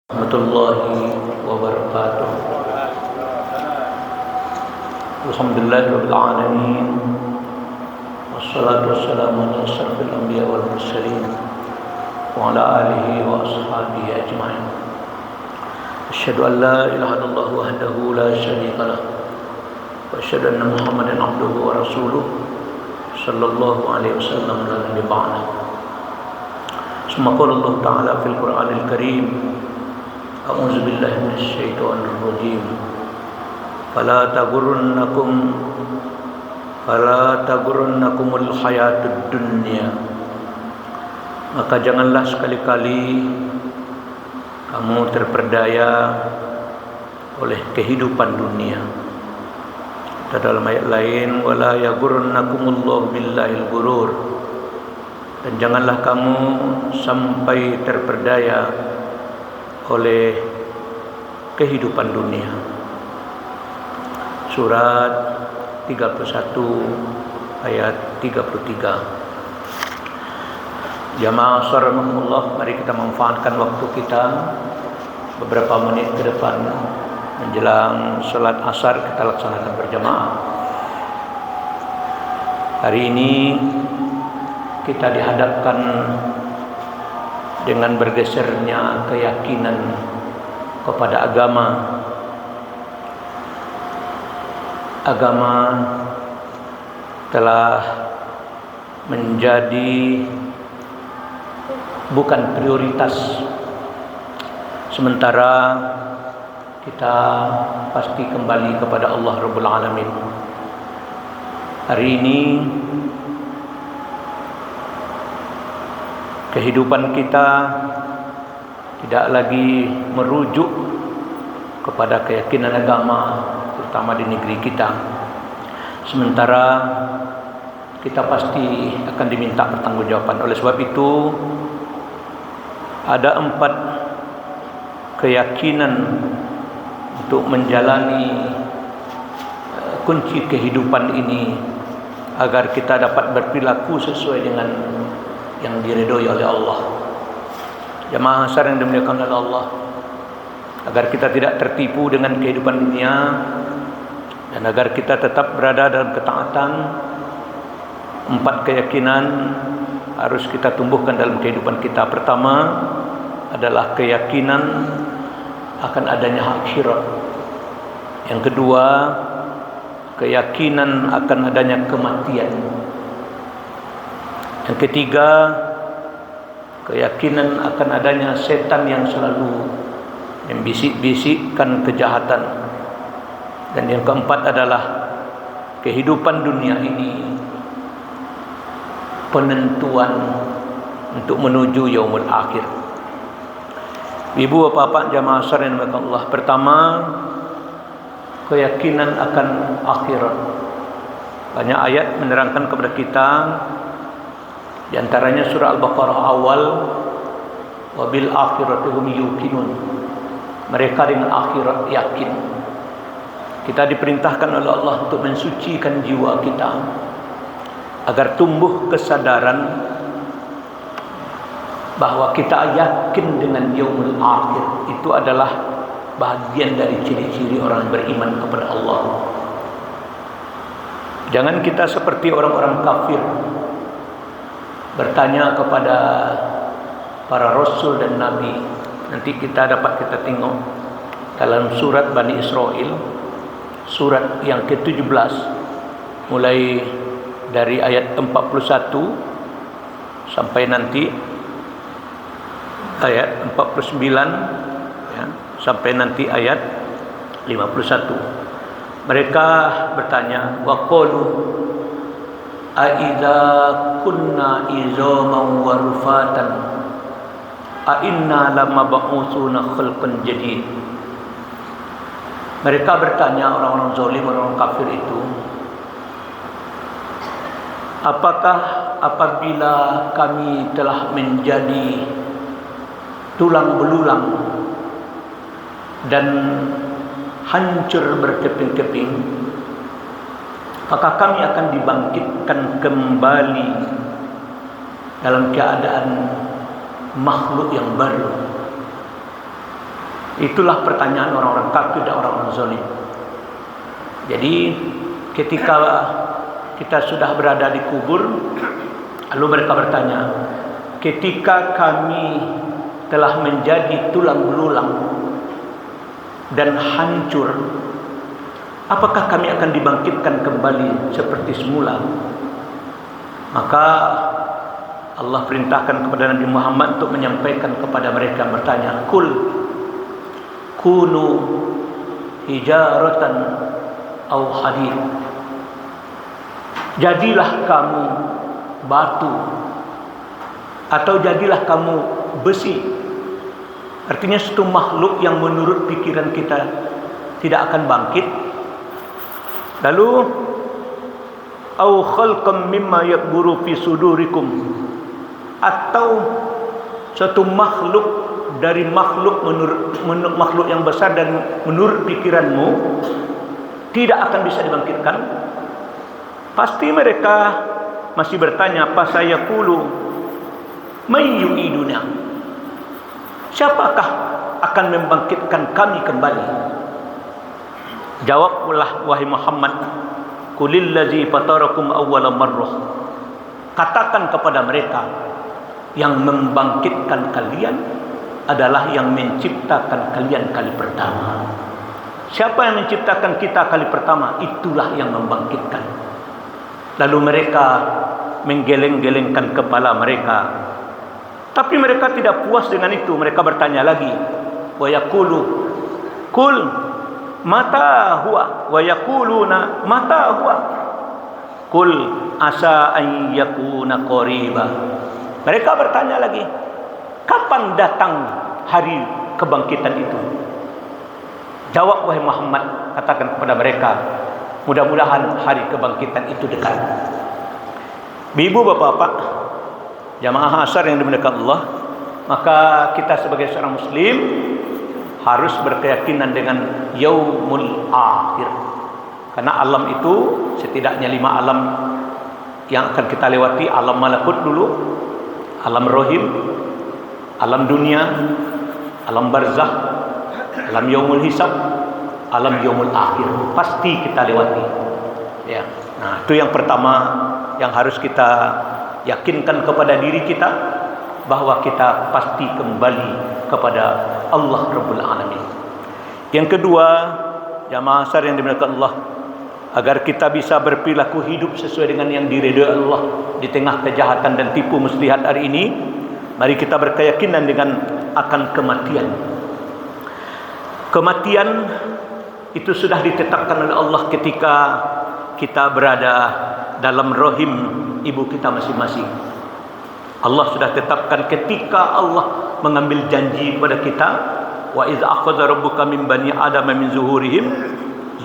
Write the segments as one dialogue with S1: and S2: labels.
S1: Warahmatullahi wabarakatuh. Alhamdulillahirabbil alamin. Wassalatu wassalamu ala asyrafil anbiya wal mursalin wa ala alihi wa ashabihi ajma'in. Asyhadu an la ilaha illallah wahdahu la syarika lah wa asyhadu anna Muhammadan abduhu wa rasuluh sallallahu alaihi wasallam la nabiyya ba'da. Summa qala Allah ta'ala fil Qur'anil Karim. A'udzu billahi minasyaitonir rajim. Fala tagurrannakumul hayatud dunya. Maka janganlah sekali-kali kamu terperdaya oleh kehidupan dunia. Dalam ayat lain, wala yagurrannakumullahu billahil ghurur. Dan janganlah kamu sampai terperdaya oleh kehidupan dunia. Surat 31 ayat 33. Jamaah sharahamullah, mari kita manfaatkan waktu kita beberapa menit ke depan menjelang salat asar kita laksanakan berjamaah. Hari ini kita dihadapkan dengan bergesernya keyakinan kepada agama telah menjadi bukan prioritas, sementara kita pasti kembali kepada Allah Rabbul Alamin. Hari ini kehidupan kita tidak lagi merujuk kepada keyakinan agama, terutama di negeri kita. Sementara kita pasti akan diminta pertanggungjawaban. Oleh sebab itu, ada 4 keyakinan untuk menjalani kunci kehidupan ini agar kita dapat berperilaku sesuai dengan yang diridhoi oleh Allah. Jamaah asar yang dimuliakan oleh Allah, agar kita tidak tertipu dengan kehidupan dunia dan agar kita tetap berada dalam ketaatan, 4 keyakinan harus kita tumbuhkan dalam kehidupan kita. Pertama adalah keyakinan akan adanya akhirat. Yang kedua, keyakinan akan adanya kematian. Yang ketiga, keyakinan akan adanya setan yang selalu membisik-bisikkan kejahatan. Dan yang keempat adalah kehidupan dunia ini penentuan untuk menuju yaumul akhir. Ibu bapak jamaah asar yang dimuliakan Allah, pertama, keyakinan akan akhirat. Banyak ayat menerangkan kepada kita, di antaranya surah Al-Baqarah awal, wabil akhirati hum yuqinun. Mereka dengan akhirat yakin. Kita diperintahkan oleh Allah untuk mensucikan jiwa kita agar tumbuh kesadaran bahwa kita yakin dengan yaumul akhir. Itu adalah bahagian dari ciri-ciri orang beriman kepada Allah. Jangan kita seperti orang-orang kafir bertanya kepada para rasul dan nabi. Nanti kita tengok dalam surat Bani Israel, surat yang ke-17, mulai dari ayat 41 sampai nanti ayat 49, ya, sampai nanti ayat 51. Mereka bertanya, waqalu aidza kunna izaman wa rufatan a inna lamab'utsuna khalqan jadid. Mereka bertanya, orang-orang zalim, orang-orang kafir itu, apakah apabila kami telah menjadi tulang belulang dan hancur berkeping-keping, maka kami akan dibangkitkan kembali dalam keadaan makhluk yang baru. Itulah pertanyaan orang-orang kafir dan orang-orang zalim. Jadi ketika kita sudah berada di kubur, lalu mereka bertanya, ketika kami telah menjadi tulang belulang dan hancur, apakah kami akan dibangkitkan kembali seperti semula? Maka Allah perintahkan kepada Nabi Muhammad untuk menyampaikan kepada mereka, bertanya, kul kunu hijaratan au hadid, jadilah kamu batu atau jadilah kamu besi. Artinya satu makhluk yang menurut pikiran kita tidak akan bangkit. Lalu au khalqam mimma yakburu fi sudurikum, atau suatu makhluk dari makhluk menurut makhluk yang besar dan menurut pikiranmu tidak akan bisa dibangkitkan. Pasti mereka masih bertanya, apa saya kulu may yu'iduna, siapakah akan membangkitkan kami kembali? Jawablah wahai Muhammad, kulillazi fatarakum awwala marrah, katakan kepada mereka, yang membangkitkan kalian adalah yang menciptakan kalian kali pertama. Siapa yang menciptakan kita kali pertama? Itulah yang membangkitkan. Lalu mereka menggeleng-gelengkan kepala mereka. Tapi mereka tidak puas dengan itu. Mereka bertanya lagi, wa yaqulu kul mata huwa, wa yaquluna mata huwa, kul asa an yakuna qariba. Mereka bertanya lagi, kapan datang hari kebangkitan itu? Jawab wahai Muhammad, katakan kepada mereka, mudah-mudahan hari kebangkitan itu dekat. Ibu bapak-bapak, jamaah asar yang dimuliakan Allah, maka kita sebagai seorang muslim harus berkeyakinan dengan yaumul akhir. Karena alam itu setidaknya 5 alam yang akan kita lewati. Alam malakut dulu, alam rohim, alam dunia, alam barzakh, alam yaumul hisab, alam yaumul akhir. Pasti kita lewati. Ya. Nah, itu yang pertama yang harus kita yakinkan kepada diri kita, bahwa kita pasti kembali kepada Allah Rabbul Alamin. Yang kedua, jamaah asar yang dimuliakan Allah, agar kita bisa berperilaku hidup sesuai dengan yang diridhai Allah di tengah kejahatan dan tipu muslihat hari ini, mari kita berkeyakinan dengan akan kematian. Kematian itu sudah ditetapkan oleh Allah ketika kita berada dalam rahim ibu kita masing-masing. Allah sudah tetapkan ketika Allah mengambil janji kepada kita, wa iz akhadha rabbuka min bani adama min zuhurihim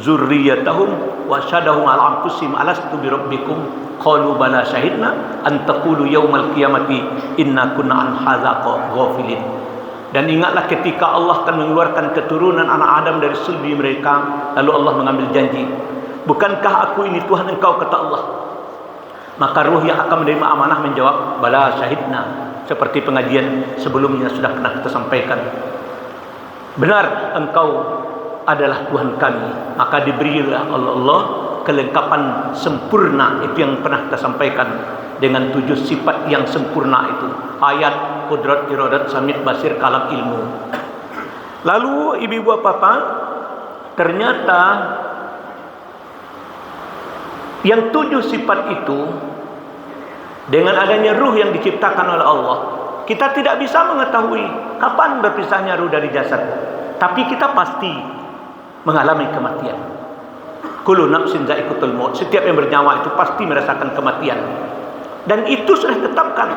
S1: zurriyyatahum wa syadahum ala anfusihim alastu bi rabbikum qalu bala syahidna an taqulu yaumal qiyamati inna kunna an hadza ghafilin. Dan ingatlah ketika Allah akan mengeluarkan keturunan anak Adam dari sulbi mereka, lalu Allah mengambil janji, bukankah aku ini Tuhan engkau, kata Allah. Maka ruh yang akan menerima amanah menjawab, bala syahidna, seperti pengajian sebelumnya sudah pernah kita sampaikan. Benar, engkau adalah Tuhan kami. Maka diberilah oleh Allah kelengkapan sempurna, itu yang pernah kita sampaikan, dengan 7 sifat yang sempurna itu: ayat, kudrat, iradat, samit, basir, kalam, ilmu. Lalu ibu-ibu bapak, ternyata yang 7 sifat itu, dengan adanya ruh yang diciptakan oleh Allah, kita tidak bisa mengetahui kapan berpisahnya ruh dari jasad, tapi kita pasti mengalami kematian. Kullu nafsin dha'iqatul maut, setiap yang bernyawa itu pasti merasakan kematian, dan itu sudah ditetapkan.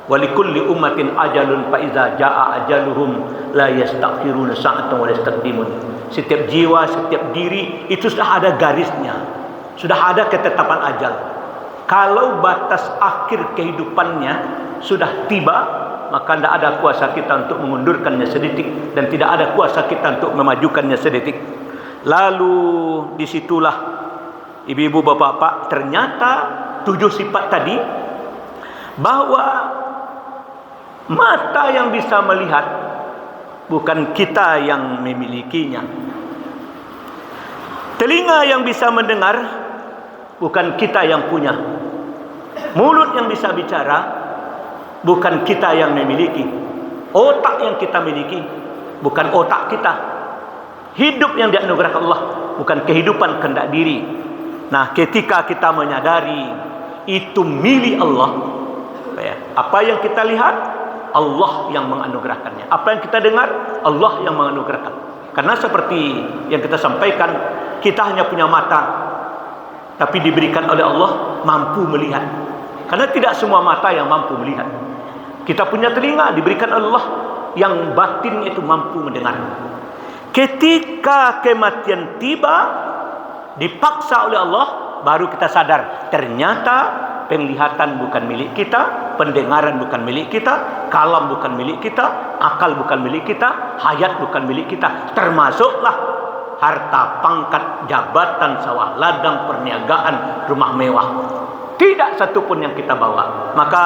S1: Walikulli ummatin ajalun fa iza jaa ajaluhum la yastaghfiruna sa'atan wa la yastaqdimun. Setiap jiwa, setiap diri itu sudah ada garisnya, sudah ada ketetapan ajal. Kalau batas akhir kehidupannya sudah tiba, maka tidak ada kuasa kita untuk mengundurkannya sedetik, dan tidak ada kuasa kita untuk memajukannya sedetik. Lalu disitulah ibu-ibu bapak-bapak, ternyata 7 sifat tadi, bahwa mata yang bisa melihat bukan kita yang memilikinya. Telinga yang bisa mendengar, bukan kita yang punya. Mulut yang bisa bicara, bukan kita yang memiliki. Otak yang kita miliki, bukan otak kita. Hidup yang dianugerahkan Allah, bukan kehidupan kehendak diri. Nah, ketika kita menyadari itu milik Allah, apa yang kita lihat, Allah yang menganugerahkannya. Apa yang kita dengar, Allah yang menganugerahkan. Karena seperti yang kita sampaikan, kita hanya punya mata, tapi diberikan oleh Allah mampu melihat. Karena tidak semua mata yang mampu melihat. Kita punya telinga, diberikan Allah yang batinnya itu mampu mendengar. Ketika kematian tiba, dipaksa oleh Allah, baru kita sadar ternyata penglihatan bukan milik kita, pendengaran bukan milik kita, kalam bukan milik kita, akal bukan milik kita, hayat bukan milik kita, termasuklah harta, pangkat, jabatan, sawah ladang, perniagaan, rumah mewah. Tidak satu pun yang kita bawa. Maka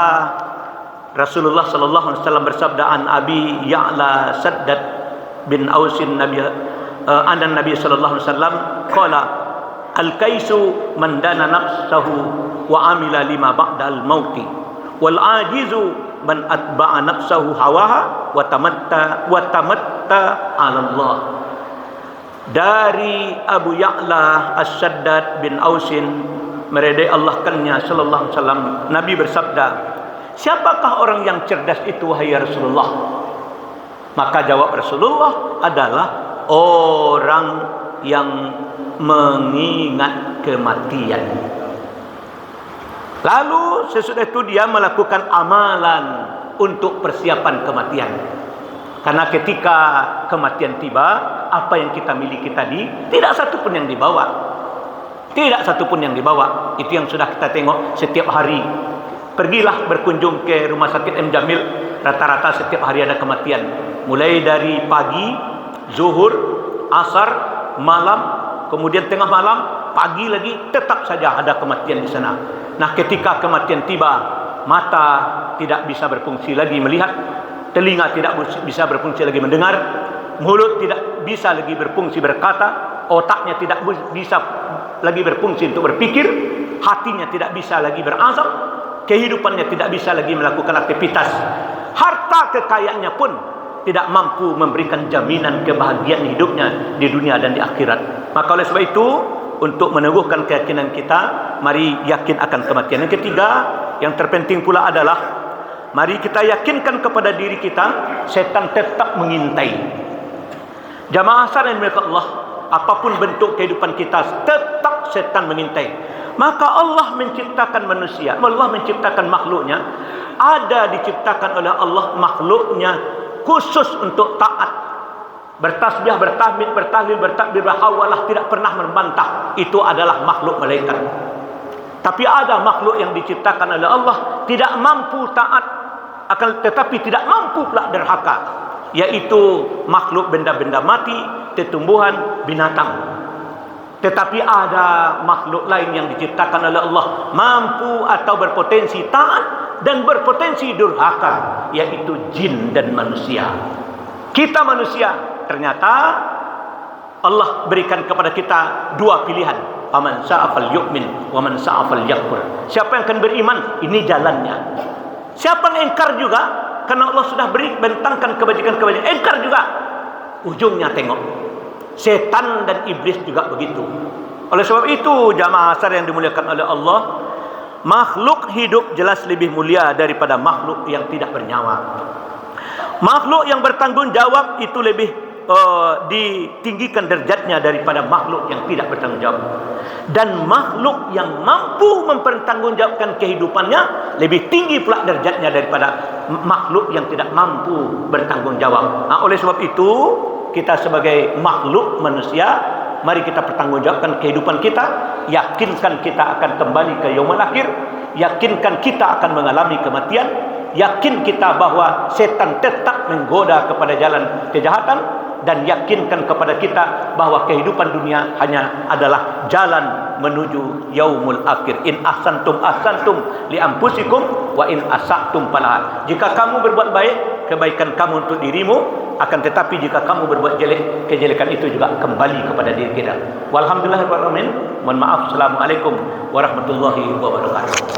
S1: Rasulullah sallallahu alaihi wasallam bersabda, an Abi Ya'la Saddad bin Ausin Nabi anan Nabi sallallahu alaihi wasallam qala al-kaisu man dana nafsahu wa amila lima ba'dal mauti wal ajizu man atba'a nafsahu hawaha wa tamatta 'ala Allah. Dari Abu Ya'la As-Saddad bin Ausin, meridai Allah kannya sallallahu alaihi wasallam, Nabi bersabda, siapakah orang yang cerdas itu wahai Rasulullah? Maka jawab Rasulullah adalah orang yang mengingat kematian. Lalu sesudah itu dia melakukan amalan untuk persiapan kematian. Karena ketika kematian tiba, apa yang kita miliki tadi tidak satu pun yang dibawa. Tidak satu pun yang dibawa. Itu yang sudah kita tengok setiap hari. Pergilah berkunjung ke rumah sakit M. Jamil, rata-rata setiap hari ada kematian. Mulai dari pagi, zuhur, asar, malam, kemudian tengah malam, pagi lagi, tetap saja ada kematian di sana. Nah, ketika kematian tiba, mata tidak bisa berfungsi lagi melihat, telinga tidak bisa berfungsi lagi mendengar, mulut tidak bisa lagi berfungsi berkata, otaknya tidak bisa lagi berfungsi untuk berpikir, hatinya tidak bisa lagi berazam, kehidupannya tidak bisa lagi melakukan aktivitas, harta kekayaannya pun tidak mampu memberikan jaminan kebahagiaan hidupnya di dunia dan di akhirat. Maka oleh sebab itu, untuk meneguhkan keyakinan kita, mari yakin akan kematian. Yang ketiga, yang terpenting pula adalah mari kita yakinkan kepada diri kita, setan tetap mengintai. Jamaah sekalian milik Allah, apapun bentuk kehidupan kita, tetap setan mengintai. Maka Allah menciptakan manusia, Allah menciptakan makhluknya, ada diciptakan oleh Allah makhluknya khusus untuk taat, bertasbih, bertahmid, bertahlil, bertakbir, berhawalah, tidak pernah membantah. Itu adalah makhluk malaikat. Tapi ada makhluk yang diciptakan oleh Allah tidak mampu taat, akan tetapi tidak mampu pula derhaka, yaitu makhluk benda-benda mati, tumbuhan, binatang. Tetapi ada makhluk lain yang diciptakan oleh Allah mampu atau berpotensi taat dan berpotensi durhaka, yaitu jin dan manusia. Kita manusia, ternyata Allah berikan kepada kita dua pilihan. Faman syaa falyu'min wa man syaa falyakfur. Siapa yang akan beriman, ini jalannya. Siapa yang ingkar juga, karena Allah sudah bentangkan kebajikan-kebajikan, ingkar juga, ujungnya tengok. Setan dan iblis juga begitu. Oleh sebab itu, jamaah asar yang dimuliakan oleh Allah, makhluk hidup jelas lebih mulia daripada makhluk yang tidak bernyawa. Makhluk yang bertanggung jawab itu lebih ditinggikan derajatnya daripada makhluk yang tidak bertanggung jawab. Dan makhluk yang mampu mempertanggungjawabkan kehidupannya lebih tinggi pula derajatnya daripada makhluk yang tidak mampu bertanggung jawab. Nah, oleh sebab itu, kita sebagai makhluk manusia, mari kita pertanggungjawabkan kehidupan kita. Yakinkan kita akan kembali ke yaumul akhir. Yakinkan kita akan mengalami kematian. Yakin kita bahwa setan tetap menggoda kepada jalan kejahatan. Dan yakinkan kepada kita bahwa kehidupan dunia hanya adalah jalan menuju yaumul akhir. In ahsantum ahsantum li anfusikum wa in asa'tum falaha. Jika kamu berbuat baik, kebaikan kamu untuk dirimu. akan tetapi jika kamu berbuat jelek, kejelekan itu juga kembali kepada diri kita. Walhamdulillahirabbil alamin. Mohon maaf. Assalamualaikum warahmatullahi wabarakatuh.